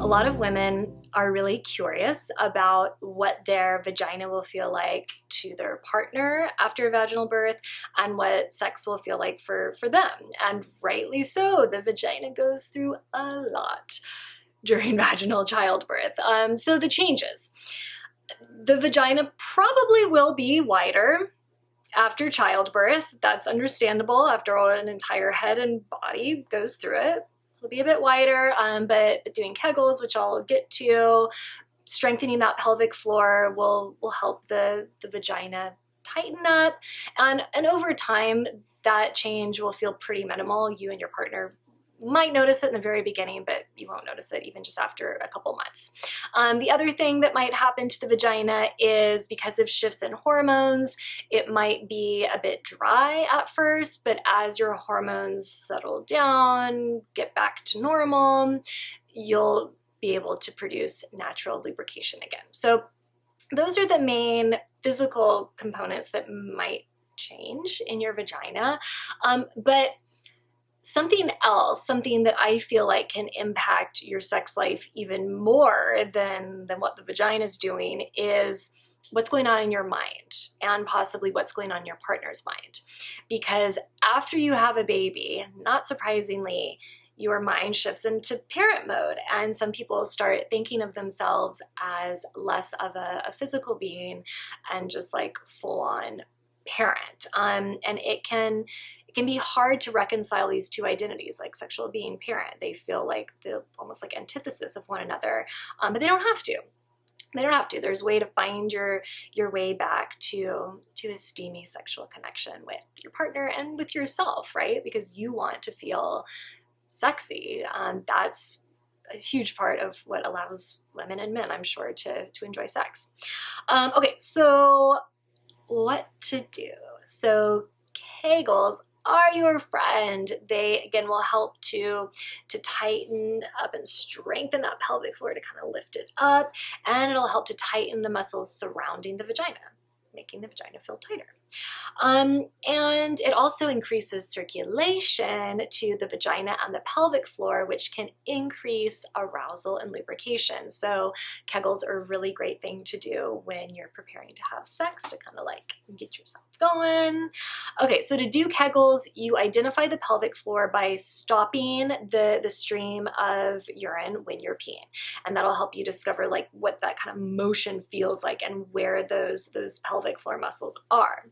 lot of women are really curious about what their vagina will feel like to their partner after vaginal birth and what sex will feel like for them. And rightly so, the vagina goes through a lot during vaginal childbirth. So the changes. The vagina probably will be wider after childbirth. That's understandable. After all, an entire head and body goes through it. It'll be a bit wider, but doing Kegels, which I'll get to, strengthening that pelvic floor will help the vagina tighten up. And over time, that change will feel pretty minimal. You and your partner might notice it in the very beginning, but you won't notice it even just after a couple months. The other thing that might happen to the vagina is because of shifts in hormones, it might be a bit dry at first, but as your hormones settle down, get back to normal, you'll be able to produce natural lubrication again. So those are the main physical components that might change in your vagina. But something else, something that I feel like can impact your sex life even more than what the vagina is doing is what's going on in your mind and possibly what's going on in your partner's mind. Because after you have a baby, not surprisingly, your mind shifts into parent mode, and some people start thinking of themselves as less of a physical being and just like full-on parent. And it can be hard to reconcile these two identities, like sexual being, parent. They feel like the almost like antithesis of one another, but they don't have to. They don't have to. There's a way to find your way back to a steamy sexual connection with your partner and with yourself, right? Because you want to feel sexy. That's a huge part of what allows women and men, I'm sure, to enjoy sex. Okay, so what to do? So Kegels are your friend. They, again, will help to tighten up and strengthen that pelvic floor to kind of lift it up, and it'll help to tighten the muscles surrounding the vagina, making the vagina feel tighter. And it also increases circulation to the vagina and the pelvic floor, which can increase arousal and lubrication. So Kegels are a really great thing to do when you're preparing to have sex to kind of like get yourself going. Okay, so to do Kegels, you identify the pelvic floor by stopping the stream of urine when you're peeing. And that'll help you discover like what that kind of motion feels like and where those pelvic floor muscles are.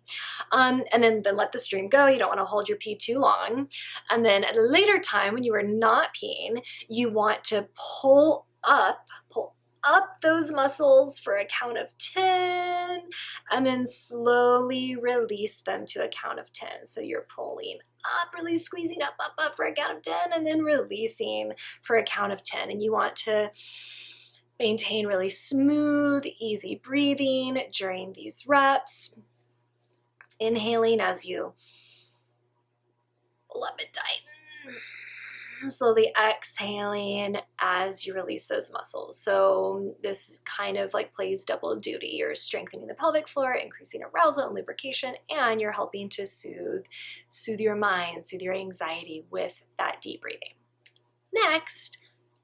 And then let the stream go. You don't want to hold your pee too long. And then at a later time when you are not peeing, you want to pull up those muscles for a count of 10 and then slowly release them to a count of 10. So you're pulling up, really squeezing up for a count of 10 and then releasing for a count of 10. And you want to maintain really smooth, easy breathing during these reps. Inhaling as you pull up and tighten. Slowly exhaling as you release those muscles. So this kind of like plays double duty. You're strengthening the pelvic floor, increasing arousal and lubrication, and you're helping to soothe your mind, soothe your anxiety with that deep breathing. Next,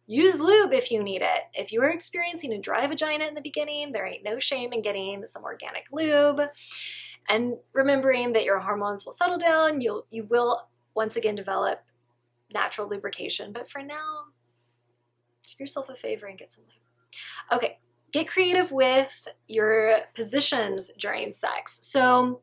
use lube if you need it. If you are experiencing a dry vagina in the beginning, there ain't no shame in getting some organic lube. And remembering that your hormones will settle down, you will once again develop natural lubrication. But for now, do yourself a favor and get some lube. Okay, get creative with your positions during sex. So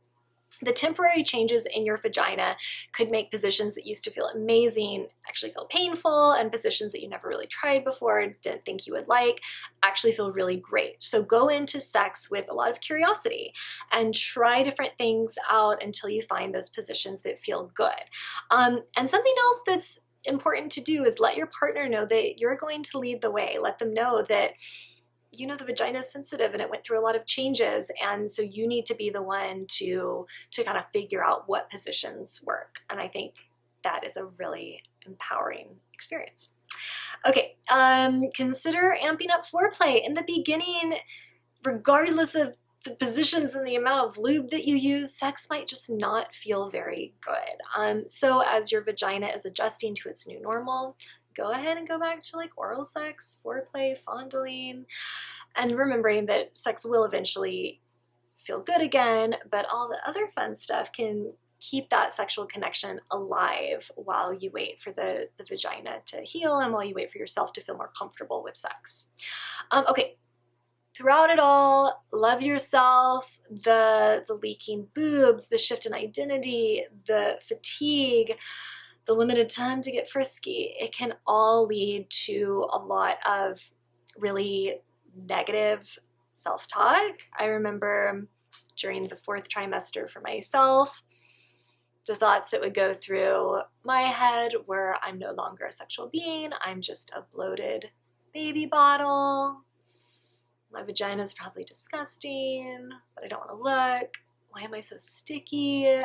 the temporary changes in your vagina could make positions that used to feel amazing actually feel painful, and positions that you never really tried before, didn't think you would like, actually feel really great. So go into sex with a lot of curiosity and try different things out until you find those positions that feel good. And something else that's important to do is let your partner know that you're going to lead the way. Let them know that you know the vagina is sensitive and it went through a lot of changes, and so you need to be the one to kind of figure out what positions work. And I think that is a really empowering experience. Okay, consider amping up foreplay in the beginning. Regardless of the positions and the amount of lube that you use, sex might just not feel very good. So as your vagina is adjusting to its new normal, go ahead and go back to like oral sex, foreplay, fondling, and remembering that sex will eventually feel good again, but all the other fun stuff can keep that sexual connection alive while you wait for the vagina to heal and while you wait for yourself to feel more comfortable with sex. Okay, throughout it all, love yourself, the leaking boobs, the shift in identity, the fatigue, the limited time to get frisky, it can all lead to a lot of really negative self-talk. I remember during the 4th trimester for myself, the thoughts that would go through my head were, I'm no longer a sexual being, I'm just a bloated baby bottle. My vagina is probably disgusting, but I don't want to look. Why am I so sticky?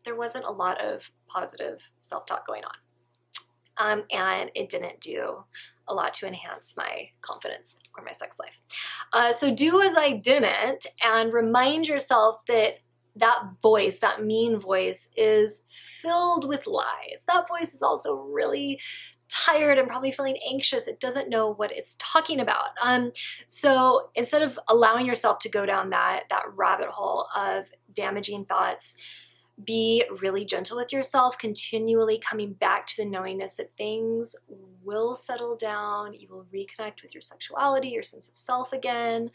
There wasn't a lot of positive self-talk going on. And it didn't do a lot to enhance my confidence or my sex life. So do as I didn't and remind yourself that that voice, that mean voice, is filled with lies. That voice is also really tired and probably feeling anxious. It doesn't know what it's talking about. So instead of allowing yourself to go down that rabbit hole of damaging thoughts, be really gentle with yourself, continually coming back to the knowingness that things will settle down. You will reconnect with your sexuality, your sense of self again,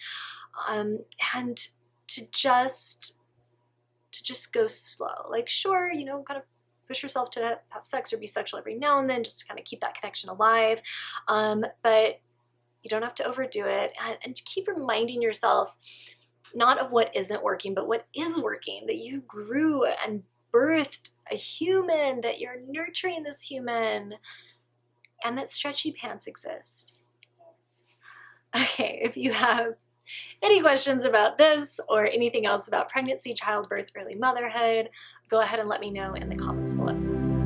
and to just go slow. Like, sure, you know, kind of push yourself to have sex or be sexual every now and then, just to kind of keep that connection alive. But you don't have to overdo it, and keep reminding yourself not of what isn't working, but what is working, that you grew and birthed a human, that you're nurturing this human, and that stretchy pants exist. Okay, if you have any questions about this or anything else about pregnancy, childbirth, early motherhood, go ahead and let me know in the comments below.